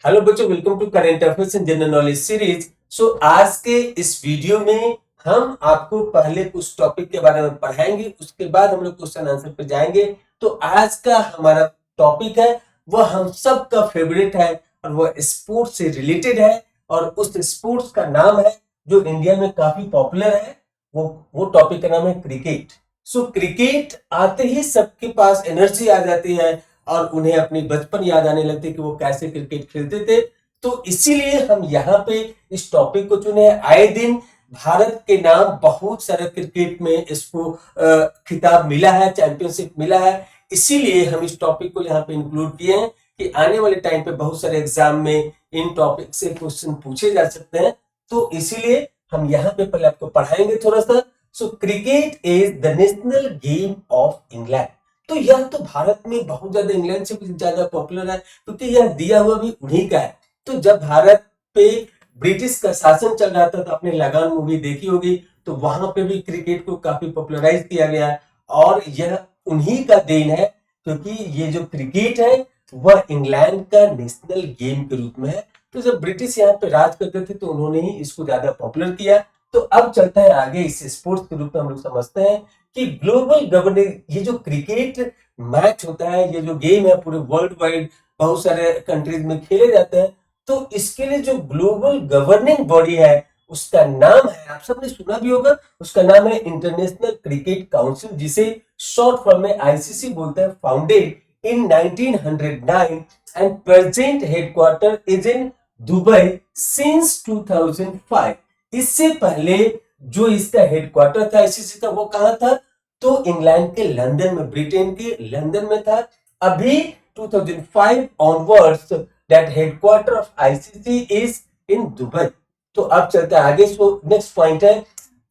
Hello बच्चों, welcome to current affairs and general knowledge series. आज के इस वीडियो में हम आपको पहले कुछ टॉपिक के बारे में पढ़ाएंगे, उसके बाद हम लोग क्वेश्चन आंसर पे जाएंगे। तो आज का हमारा टॉपिक है वह हम सब का फेवरेट है और वह स्पोर्ट्स से रिलेटेड है, और उस स्पोर्ट्स का नाम है जो इंडिया में काफी पॉपुलर है। वो टॉपिक का नाम है क्रिकेट। क्रिकेट आते ही सबके पास एनर्जी आ जाती है और उन्हें अपनी बचपन याद आने लगती है कि वो कैसे क्रिकेट खेलते थे। तो इसीलिए हम यहाँ पे इस टॉपिक को चुने। आए दिन भारत के नाम बहुत सारे क्रिकेट में इसको खिताब मिला है, चैंपियनशिप मिला है। इसीलिए हम इस टॉपिक को यहाँ पे इंक्लूड किए हैं कि आने वाले टाइम पे बहुत सारे एग्जाम में इन टॉपिक से क्वेश्चन पूछे जा सकते हैं। तो इसीलिए हम यहाँ पे पहले आपको पढ़ाएंगे थोड़ा सा। Cricket is the national game of England. तो यह तो भारत में बहुत ज्यादा, इंग्लैंड से भी ज्यादा पॉपुलर है क्योंकि यह दिया हुआ भी उन्हीं का है। तो जब भारत पे ब्रिटिश का शासन चल रहा था तो आपने लगान मूवी देखी होगी, तो वहां पे भी क्रिकेट को काफी पॉपुलराइज किया गया और यह उन्हीं का देन है क्योंकि ये जो क्रिकेट है वह इंग्लैंड का नेशनल गेम के रूप में है। तो जब ब्रिटिश यहाँ पे राज करते थे तो उन्होंने ही इसको ज्यादा पॉपुलर किया। तो अब चलता है आगे, इस स्पोर्ट्स के रूप में हम लोग समझते हैं कि ग्लोबल गवर्निंग, ये जो क्रिकेट मैच होता है, ये जो गेम है पूरे वर्ल्ड वाइड बहुत सारे कंट्रीज में खेले जाते हैं। तो इसके लिए जो ग्लोबल गवर्निंग बॉडी है उसका नाम है, आप सबने सुना भी होगा, उसका नाम है इंटरनेशनल क्रिकेट काउंसिल, जिसे शॉर्ट फॉर्म में आईसीसी बोलते हैं। Founded in 1909 and present headquarter is in Dubai since 2005। इससे पहले जो इसका हेडक्वार्टर था आईसीसी का वो कहां था, तो इंग्लैंड के लंदन में, ब्रिटेन के लंदन में था। अभी 2005 onwards that headquarter of ICC is in Dubai. तो अब चलते हैं आगे। नेक्स्ट पॉइंट है,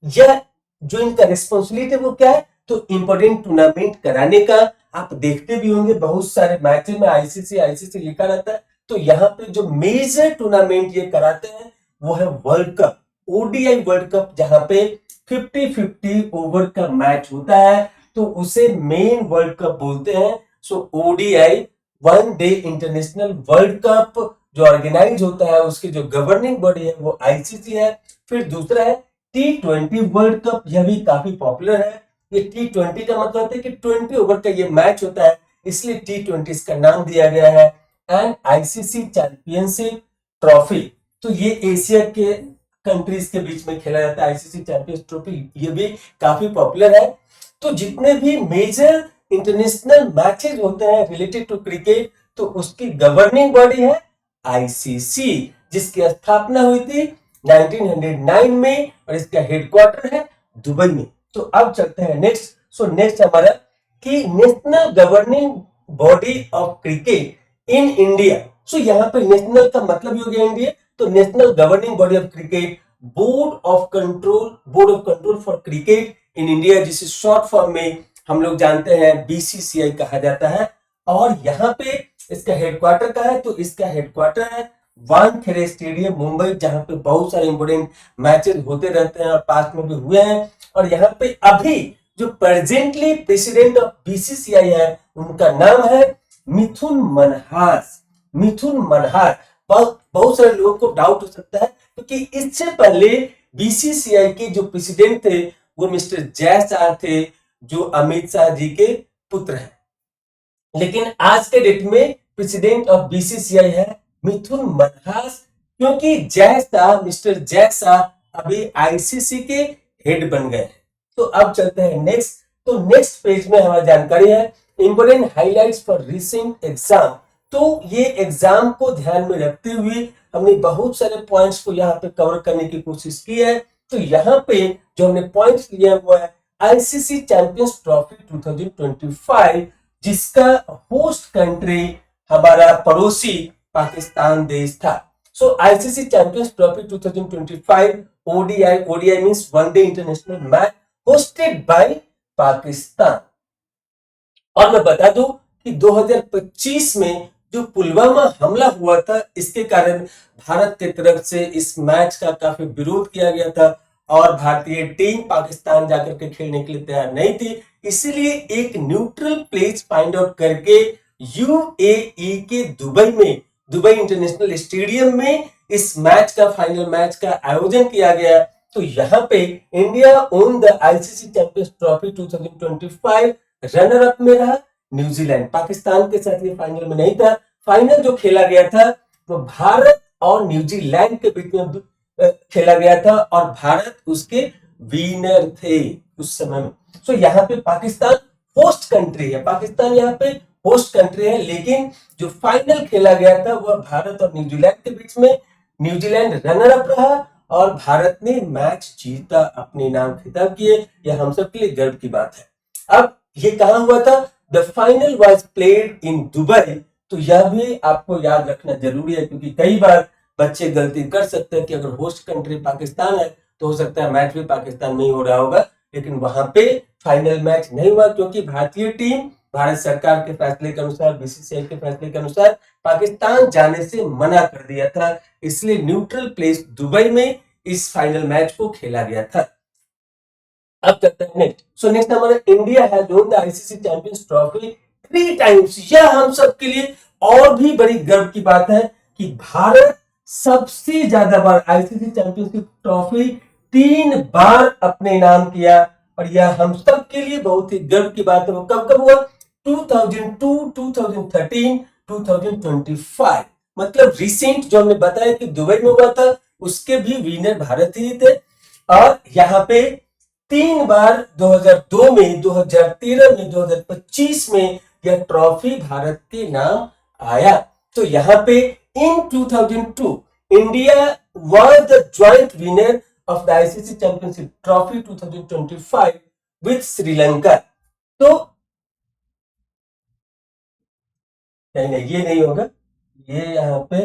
यह जो इनका रिस्पॉन्सिबिलिटी है वो क्या है, तो इंपोर्टेंट टूर्नामेंट कराने का। आप देखते भी होंगे बहुत सारे मैच में आईसीसी आईसीसी लिखा रहता है। तो यहाँ पे जो मेजर टूर्नामेंट ये कराते हैं वो है world cup, ODI world cup, जहां पे 50-50 ओवर का मैच होता है, तो उसे मेन वर्ल्ड कप बोलते हैं। ODI, one day international world cup, जो ऑर्गेनाइज होता है उसकी जो गवर्निंग बॉडी है वो आईसीसी है। फिर दूसरा है T20 वर्ल्ड कप, यह भी काफी पॉपुलर है। ये T20 का मतलब है कि 20 ओवर का ये मैच होता है, इसलिए T20 इसका नाम दिया गया है। एंड आईसीसी चैंपियनशिप ट्रॉफी, तो ये एशिया के कंट्रीज के बीच में खेला जाता है। आईसीसी चैंपियंस ट्रॉफी ये भी काफी पॉपुलर है। तो जितने भी मेजर इंटरनेशनल मैचेस होते हैं रिलेटेड टू क्रिकेट, तो उसकी गवर्निंग बॉडी है आईसीसी, जिसकी स्थापना हुई थी 1909 में और इसका हेडक्वार्टर है दुबई में। तो अब चलते हैं नेक्स्ट। नेक्स्ट हमारा कि national governing body of cricket in India. यहाँ पे नेशनल का मतलब ही हो गया इंडिया, तो national governing body of cricket, board of control for cricket in India, जिसे शॉर्ट फॉर्म में हम लोग जानते हैं बीसीसीआई कहा जाता है। और यहाँ पे इसका हेडक्वार्टर का है, तो इसका हेडक्वार्टर है वानखेड़े स्टेडियम मुंबई, जहां पे बहुत सारे इंपोर्टेंट मैचेस होते रहते हैं और पास्ट में भी हुए हैं। और यहाँ पे अभी जो प्रेजेंटली प्रेसिडेंट ऑफ बीसीसीआई है उनका नाम है मिथुन मनहास। मिथुन मनहास, बहुत सारे लोगों को डाउट हो सकता है क्योंकि इससे पहले बीसीसीआई के जो प्रेसिडेंट थे वो मिस्टर जय शाह थे, जो अमित शाह जी के पुत्र हैं। लेकिन आज के डेट में प्रेसिडेंट ऑफ बीसीसीआई है मिथुन मनहास, क्योंकि मिस्टर जय शाह अभी आईसीसी के हेड बन गए हैं। तो अब चलते हैं नेक्स्ट। तो नेक्स्ट पेज में हमारी जानकारी है important highlights for recent exam. तो ये एग्जाम को ध्यान में रखते हुए हमने बहुत सारे पॉइंट्स को यहाँ पे कवर करने की कोशिश की है। तो यहाँ पे जो हमने पॉइंट्स लिए हैं वो है आईसीसी चैंपियंस ट्रॉफी 2025, जिसका होस्ट कंट्री हमारा पड़ोसी पाकिस्तान देश था। ICC champions trophy 2025 ODI means one day international match hosted by Pakistan. और मैं बता दूं कि 2025 में जो पुलवामा हमला हुआ था, इसके कारण भारत की तरफ से इस मैच का काफी विरोध किया गया था और भारतीय टीम पाकिस्तान जाकर के खेलने के लिए तैयार नहीं थी। इसलिए एक न्यूट्रल प्लेस फाइंड आउट करके यूएई के दुबई में दुबई इंटरनेशनल स्टेडियम में इस मैच का फाइनल मैच का आयोजन किया गया। तो यहाँ पे India own the ICC champions trophy 2025, runner up में रहा न्यूजीलैंड। पाकिस्तान के साथ ये फाइनल में नहीं था। फाइनल जो खेला गया था वो भारत और न्यूजीलैंड के बीच में खेला गया था और भारत उसके विनर थे उस समय में। सो यहाँ पे पाकिस्तान होस्ट कंट्री है, पाकिस्तान यहाँ पे होस्ट कंट्री है, लेकिन जो फाइनल खेला गया था वह भारत और न्यूजीलैंड के बीच में। न्यूजीलैंड रनर अप रहा और भारत ने मैच जीता, अपने नाम खिताब किए। यह हम सब के लिए गर्व की बात है। अब ये कहां हुआ था? The final was played in Dubai. तो यह भी आपको याद रखना जरूरी है, क्योंकि कई बार बच्चे गलती कर सकते हैं कि अगर होस्ट कंट्री पाकिस्तान है तो हो सकता है मैच भी पाकिस्तान में ही हो रहा होगा, लेकिन वहां पे फाइनल मैच नहीं हुआ, क्योंकि भारतीय टीम भारत सरकार के फैसले के अनुसार, बीसीसीआई के फैसले के अनुसार पाकिस्तान जाने से मना कर दिया था। इसलिए न्यूट्रल प्लेस दुबई में इस फाइनल मैच को खेला गया था। अब चलते हैं नेक्स्ट। सो नेक्स्ट हमारा India has won the ICC champions trophy 3 times. यह हम सब के लिए और भी बड़ी गर्व की बात है कि भारत सबसे ज्यादा बार आईसीसी चैंपियनशिप ट्रॉफी 3 बार अपने नाम किया, और यह हम सब के लिए बहुत ही गर्व की बात है। वो कब कब हुआ? 2002, 2013, 2025। मतलब रिसेंट जो हमने बताया कि दुबई में हुआ था, उसके भी विनर भारत ही थे। और यहाँ पे 3 बार 2002 में, 2013 में, 2025 में यह ट्रॉफी भारत के नाम आया। तो यहाँ पे इन 2002 India was the joint winner of the ICC Championship Trophy 2025 with Sri Lanka. तो नहीं, ये नहीं होगा, ये यहाँ पे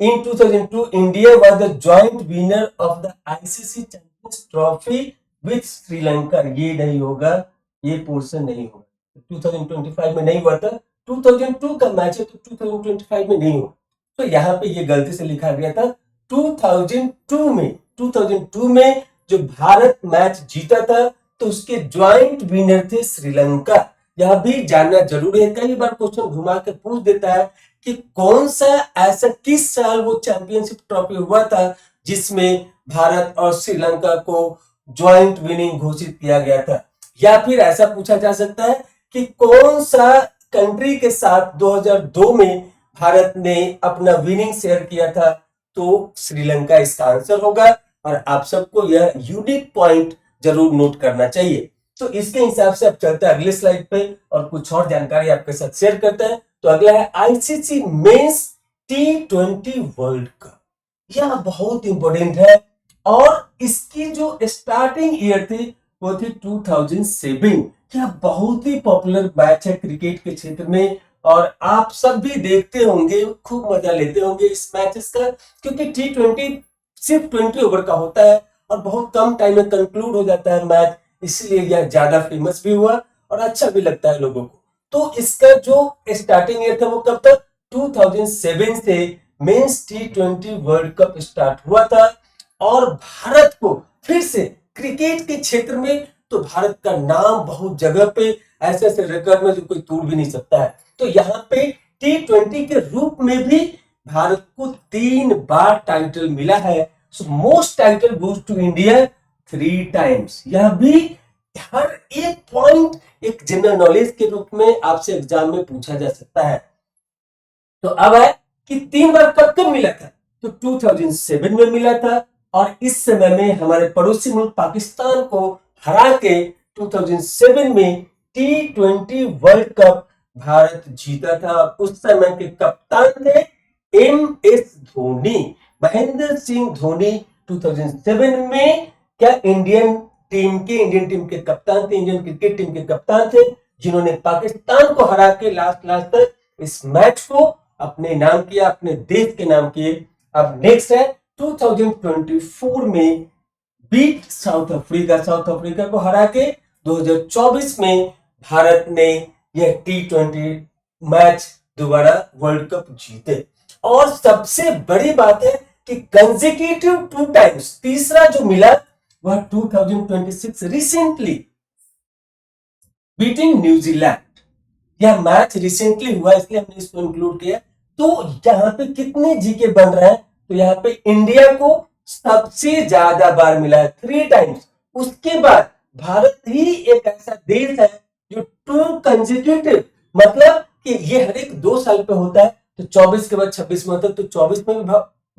in 2002 India was the joint winner of the ICC Champions Trophy with Sri Lanka. ये नहीं होगा, ये पोर्शन नहीं होगा। 2025 में नहीं हुआ था, 2002 का मैच है तो 2025 में नहीं हुआ। तो यहाँ पे ये गलती से लिखा गया था 2002 में। 2002 में जो भारत मैच जीता था तो उसके ज्वाइंट विनर थे श्रीलंका। यह भी जानना जरूरी है, कई बार क्वेश्चन घुमा के पूछ देता है कि कौन सा ऐसा किस साल वो चैंपियनशिप ट्रॉफी हुआ था जिसमें भारत और श्रीलंका को ज्वाइंट विनिंग घोषित किया गया था। या फिर ऐसा पूछा जा सकता है कि कौन सा कंट्री के साथ 2002 में भारत ने अपना विनिंग शेयर किया था, तो श्रीलंका इसका आंसर होगा। और आप सबको यह यूनिक पॉइंट जरूर नोट करना चाहिए। तो इसके हिसाब से अब चलते हैं अगले स्लाइड पे और कुछ और जानकारी आपके साथ शेयर करते हैं। तो अगला है ICC men's T20 world cup. यह बहुत इंपॉर्टेंट है और इसकी जो स्टार्टिंग ईयर थी वो थी 2007। यह बहुत ही पॉपुलर मैच है क्रिकेट के क्षेत्र में और आप सब भी देखते होंगे, खूब मजा लेते होंगे इस मैचेस का, क्योंकि T20 सिर्फ 20 ओवर का होता है और बहुत कम टाइम में कंक्लूड हो जाता है मैच, इसलिए यह ज्यादा फेमस भी हुआ और अच्छा भी लगता है लोगों को। तो इसका जो स्टार्टिंग ईयर था वो कब था? 2007 से mains T20 world cup start हुआ था और भारत को फिर से क्रिकेट के क्षेत्र में तो भारत का नाम बहुत जगह पे ऐसे ऐसे रिकॉर्ड में जो कोई तोड़ भी नहीं सकता है। तो यहाँ पे T20 के रूप में भी भारत को 3 बार टाइटल मिला है। So most title goes to India 3 times. यह भी हर एक पॉइंट एक जनरल नॉलेज के रूप में आपसे एग्जाम में पूछा जा सकता है। तो अब है कि 3 बार कब कब मिला था? तो 2007 में मिला था और इस समय में हमारे पड़ोसी मुल्क पाकिस्तान को हरा के 2007 में T20 वर्ल्ड कप भारत जीता था। उस समय के कप्तान थे MS धोनी, महेंद्र सिंह धोनी। 2007 में क्या इंडियन टीम के कप्तान थे, इंडियन क्रिकेट टीम के कप्तान थे, जिन्होंने पाकिस्तान को हरा के लास्ट तक इस मैच को अपने नाम किया, अपने देश के नाम किए। अब नेक्स्ट है 2024 में बीट साउथ अफ्रीका को हरा के 2024 में भारत ने यह T20 मैच दोबारा वर्ल्ड कप जीते। और सबसे बड़ी बात है कि कंसेक्यूटिव 2 टाइम्स, तीसरा जो मिला वह 2026 रिसेंटली बीटिंग न्यूजीलैंड। यह मैच रिसेंटली हुआ इसलिए हमने इसको इंक्लूड किया। तो यहाँ पे कितने जीके बन रहे हैं, तो यहाँ पे इंडिया को सबसे ज्यादा बार मिला है, 3 टाइम्स। उसके बाद भारत ही एक ऐसा देश है जो 2 कंसेक्यूटिव, मतलब कि ये हर एक 2 साल पे होता है, तो 24 के बाद 26 में होता है, तो 24 में भी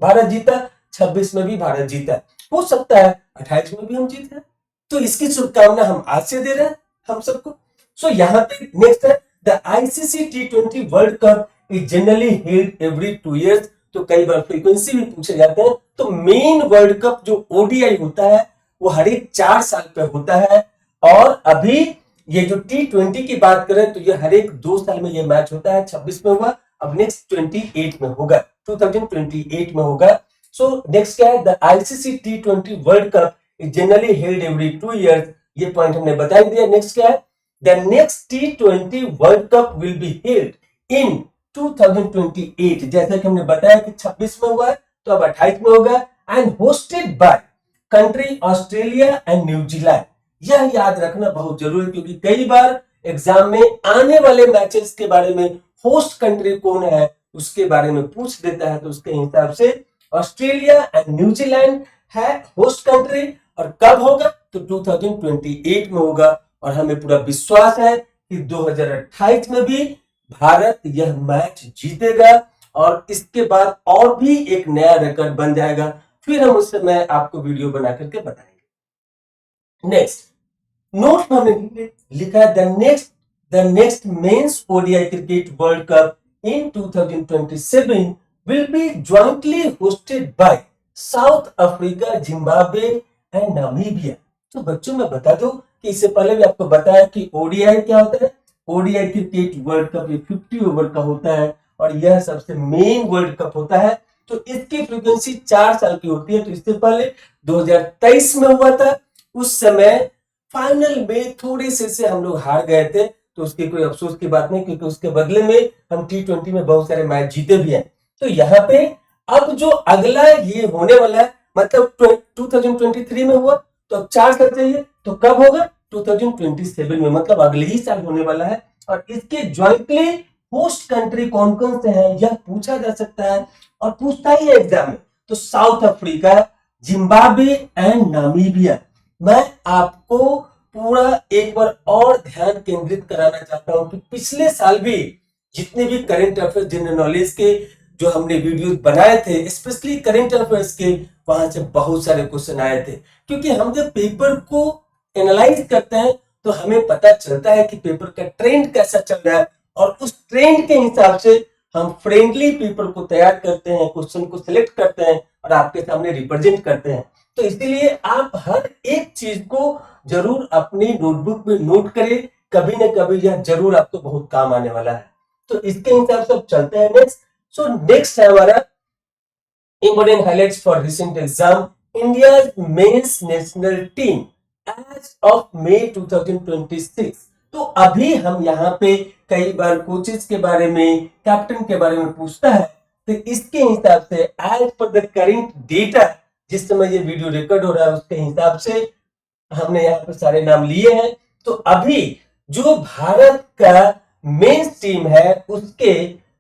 भारत जीता, 26 में भी भारत जीता, हो सकता है 28 में भी हम जीते हैं। तो इसकी शुभकामना हम आज से दे रहे हैं हम सबको। सो यहाँ पे नेक्स्ट है the ICC T20 world cup is generally held every 2 years। तो कई बार फ्रीक्वेंसी भी पूछे जाते हैं, तो मेन वर्ल्ड कप जो ओडीआई होता है वो हर एक 4 साल पे होता है। और अभी ये जो T20 की बात करें तो ये हर एक 2 साल में ये मैच होता है, 26 में हुआ, अब नेक्स्ट 28 में होगा, 2028 में होगा। सो नेक्स्ट क्या है, the ICC T20 world cup is generally held every 2 years। ये पॉइंट हमने बता दिया। नेक्स्ट क्या है, the next T20 world cup will be held in 2028। जैसा कि हमने बताया कि 26 में हुआ है, तो अब 28 में होगा, and hosted by country Australia and New Zealand. यह याद रखना बहुत जरूरी है, क्योंकि कई बार एग्जाम में आने वाले मैचेस के बारे में होस्ट कंट्री कौन है उसके बारे में पूछ देता है, तो उसके हिसाब से ऑस्ट्रेलिया एंड न्यूजीलैंड है होस्ट कंट्री। और कब होगा, तो 2028 में होगा। और हमें पूरा विश्वास है कि 2028 में भी भारत यह मैच जीतेगा, और इसके बाद और भी एक नया रिकॉर्ड बन जाएगा, फिर हम उस समय आपको वीडियो बना करके बताएंगे। नेक्स्ट नोट में हमने लिखा है the next men's ODI cricket world cup in 2027 will be jointly hosted by south Africa, Zimbabwe and Namibia. तो बच्चों मैं बता दूं कि इससे पहले भी आपको बताया कि ओडीआई क्या होता है। ओडीआई क्रिकेट वर्ल्ड कप ये 50 ओवर का होता है, और यह सबसे मेन वर्ल्ड कप होता है। तो इसकी फ्रीक्वेंसी 4 साल की होती है। तो इससे पहले 2023 में हुआ था, उस समय फाइनल में थोड़े से हम लोग हार गए थे, तो उसकी कोई अफसोस की बात नहीं, क्योंकि उसके बदले में हम T20 में बहुत सारे मैच जीते भी हैं। तो यहाँ पे अब जो अगला ये होने वाला है, मतलब 2023 में हुआ, तो अब 4 साल चाहिए, तो कब होगा, 2027 में, मतलब अगले ही साल होने वाला है। और इसके ज्वाइंटली होस्ट कंट्री कौन कौन से हैं यह पूछा जा सकता है, और पूछता ही है एग्जाम में। तो south Africa, Zimbabwe and Namibia. मैं आपको पूरा एक बार और ध्यान केंद्रित कराना चाहता हूं कि पिछले साल भी जितने भी करंट अफेयर्स जनरल नॉलेज के जो हमने वीडियो बनाए थे, स्पेशली करंट अफेयर्स के, वहां से बहुत सारे क्वेश्चन आए थे। क्योंकि हम जब पेपर को एनालाइज करते हैं तो हमें पता चलता है कि पेपर का ट्रेंड कैसा चल रहा है, और उस ट्रेंड के हिसाब से हम फ्रेंडली पेपर को तैयार करते हैं, क्वेश्चन को सिलेक्ट करते हैं और आपके सामने रिप्रेजेंट करते हैं। तो इसीलिए आप हर एक चीज को जरूर अपनी नोटबुक में नोट करें, कभी ना कभी यह जरूर आपको बहुत काम आने वाला है। तो इसके हिसाब से अब चलते हैं नेक्स्ट। सो नेक्स्ट है हमारा important highlights for recent exam, India's men's national team as of May 2026। तो अभी हम यहाँ पे कई बार कोचेस के बारे में, कैप्टन के बारे में पूछता है, तो इसके हिसाब से as per the current data, जिस समय ये वीडियो रिकॉर्ड हो रहा है उसके हिसाब से हमने यहाँ पे सारे नाम लिए हैं। तो अभी जो भारत का मेंस टीम है उसके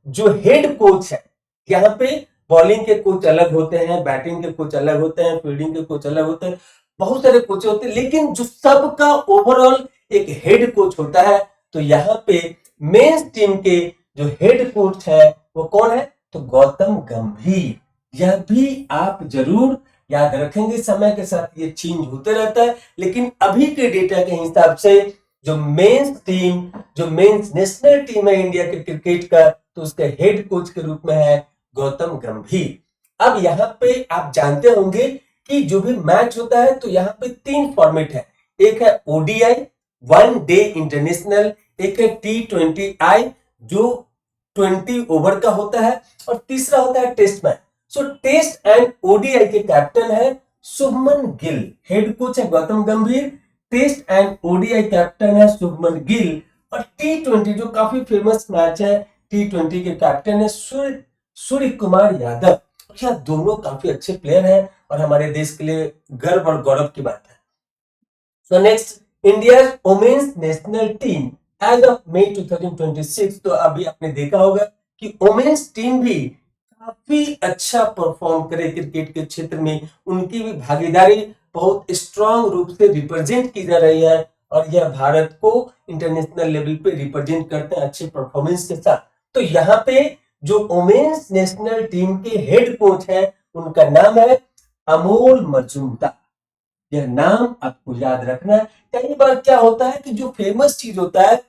जो हेड कोच है, यहाँ पे बॉलिंग के कोच अलग होते हैं, बैटिंग के कोच अलग होते हैं, फील्डिंग के कोच अलग होते हैं, बहुत सारे कोच होते हैं, लेकिन जो सबका ओवरऑल एक हेड कोच होता है। तो यहाँ पे मेंस टीम के जो हेड कोच है वो कौन है, तो गौतम गंभीर। यह भी आप जरूर याद रखेंगे, समय के साथ ये चेंज होते रहता है, लेकिन अभी के डेटा के हिसाब से जो मेंस टीम, जो मेंस नेशनल टीम है इंडिया के क्रिकेट का, तो उसके हेड कोच के रूप में है गौतम गंभीर। अब यहाँ पे आप जानते होंगे कि जो भी मैच होता है तो यहाँ पे 3 फॉर्मेट है। एक है ओडीआई, 1 डे इंटरनेशनल, एक है T20I जो 20 ओवर का होता है, और तीसरा होता है test match. So test and ODI के कैप्टन है शुभमन गिल, हेड कोच है गौतम गंभीर, टेस्ट एंड ओडीआई कैप्टन है शुभमन गिल, और T20 जो काफी फेमस मैच है, T20 के कैप्टन है सूर्य कुमार यादव। यह दोनों काफी अच्छे प्लेयर हैं और हमारे देश के लिए गर्व और गौरव की बात है। So next, India women's national team age of May 2026। तो अभी आपने देखा होगा कि वुमेन्स टीम भी काफी अच्छा परफॉर्म करे क्रिकेट के क्षेत्र में, उनकी भी भागीदारी बहुत स्ट्रांग रूप से रिप्रेजेंट की जा रही है और यह भारत को इंटरनेशनल लेवल पे रिप्रेजेंट करते हैं अच्छे परफॉर्मेंस के साथ। तो यहाँ पे जो वुमेन्स नेशनल टीम के हेड कोच है उनका नाम है अमोल मजूमदार। यह नाम आपको याद रखना है। कई बार क्या होता है कि जो फेमस चीज होता है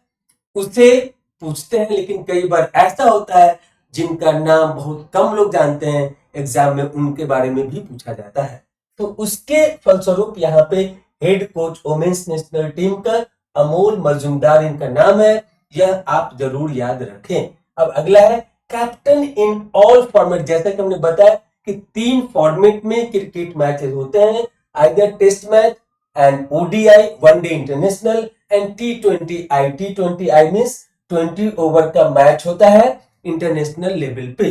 उसे पूछते हैं, लेकिन कई बार ऐसा होता है जिनका नाम बहुत कम लोग जानते हैं, एग्जाम में उनके बारे में भी पूछा जाता है। तो उसके फलस्वरूप यहाँ पे head coach women's national team का अमोल मजूमदार इनका नाम है, यह आप जरूर याद रखें। अब अगला है कैप्टन इन ऑल फॉर्मेट। जैसा कि हमने बताया कि 3 फॉर्मेट में क्रिकेट मैचेस होते हैं, either test match and ODI one day international and T20I। T20I means 20 over का मैच होता है इंटरनेशनल लेवल पे।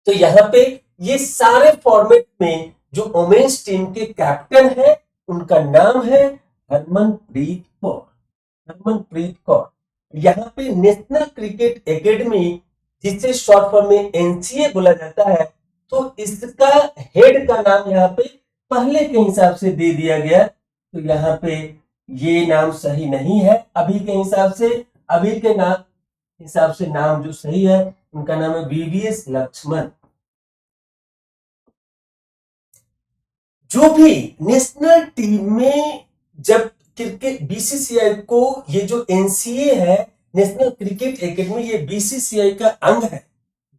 तो यहाँ पे ये सारे फॉर्मेट में जो वुमेन्स टीम के कैप्टन है उनका नाम है हरमनप्रीत कौर। हरमनप्रीत कौर यहाँ पे नेशनल क्रिकेट एकेडमी, जिसे शॉर्ट फॉर्म में एनसीए बोला जाता है, तो इसका हेड का नाम यहाँ पे पहले के हिसाब से दे दिया गया। तो यहाँ पे ये नाम सही नहीं है अभी के हिसाब से। अभी के नाम हिसाब से नाम जो सही है उनका नाम है वीवीएस लक्ष्मण। जो भी नेशनल टीम में जब क्रिकेट बीसीसीआई को, ये जो एनसीए है नेशनल क्रिकेट एकेडमी, ये बीसीसीआई का अंग है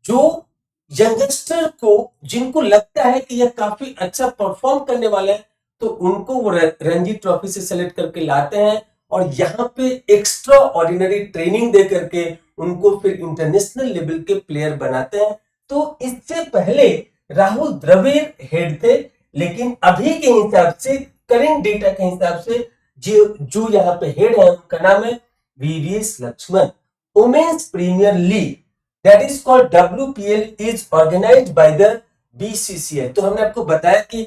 जो यंगस्टर को, जिनको लगता है कि यह काफी अच्छा परफॉर्म करने वाले हैं, तो उनको वो रणजी ट्रॉफी से सेलेक्ट करके लाते हैं और यहाँ पे एक्स्ट्रा ऑर्डिनरी ट्रेनिंग दे करके उनको फिर इंटरनेशनल लेवल के प्लेयर बनाते हैं। तो इससे पहले राहुल द्रविड़ हेड थे, लेकिन अभी के हिसाब से, करेंट डेटा के हिसाब से जो यहाँ पे हेड है उनका नाम है VVS Laxman. Women's premier league that is called WPL is organized by the BCCI. तो हमने आपको बताया कि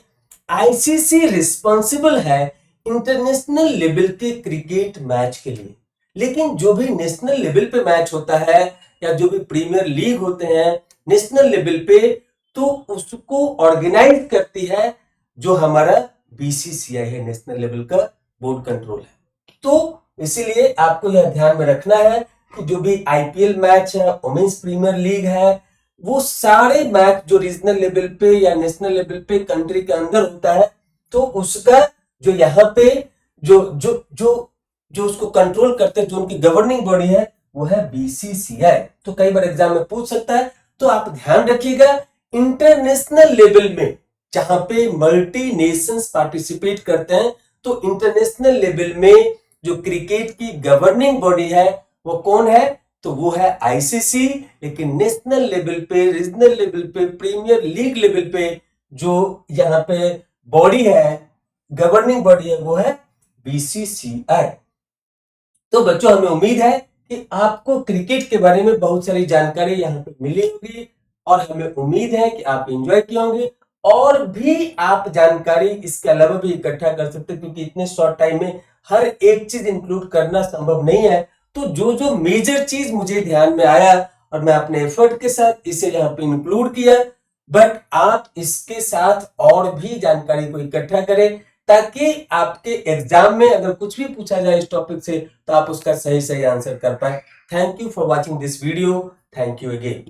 आईसीसी रिस्पॉन्सिबल है इंटरनेशनल लेवल के क्रिकेट मैच के लिए, लेकिन जो भी नेशनल लेवल पे मैच होता है या जो भी प्रीमियर लीग होते हैं नेशनल लेवल पे, तो उसको ऑर्गेनाइज करती है जो हमारा बीसीसीआई है, नेशनल लेवल का बोर्ड कंट्रोल है। तो इसीलिए आपको यह ध्यान में रखना है कि जो भी आईपीएल मैच है, वुमेन्स प्रीमियर लीग है, वो सारे मैच जो रीजनल लेवल पे या नेशनल लेवल पे कंट्री के अंदर होता है, तो उसका जो यहाँ पे जो जो जो जो उसको कंट्रोल करते हैं, जो उनकी गवर्निंग बॉडी है, वो है बीसीसीआई। तो कई बार एग्जाम में पूछ सकता है, तो आप ध्यान रखिएगा इंटरनेशनल लेवल में जहां पे मल्टी नेशंस पार्टिसिपेट करते हैं, तो इंटरनेशनल लेवल में जो क्रिकेट की गवर्निंग बॉडी है वो कौन है, तो वो है आईसीसी। लेकिन नेशनल लेवल पे, रीजनल लेवल पे, प्रीमियर लीग लेवल पे जो यहाँ पे बॉडी है, गवर्निंग बॉडी है, वो है बीसीसीआई। तो बच्चों, हमें उम्मीद है कि आपको क्रिकेट के बारे में बहुत सारी जानकारी यहाँ पे मिली होगी और हमें उम्मीद है कि आप एंजॉय किए होंगे। और भी आप जानकारी इसके अलावा भी इकट्ठा कर सकते हैं, क्योंकि इतने शॉर्ट टाइम में हर एक चीज इंक्लूड करना संभव नहीं है। तो जो जो मेजर चीज मुझे ध्यान में आया और मैं अपने एफर्ट के साथ इसे यहाँ पे इंक्लूड किया, बट आप इसके साथ और भी जानकारी को इकट्ठा करें ताकि आपके एग्जाम में अगर कुछ भी पूछा जाए इस टॉपिक से तो आप उसका सही सही आंसर कर पाए। Thank you for watching this video. Thank you again.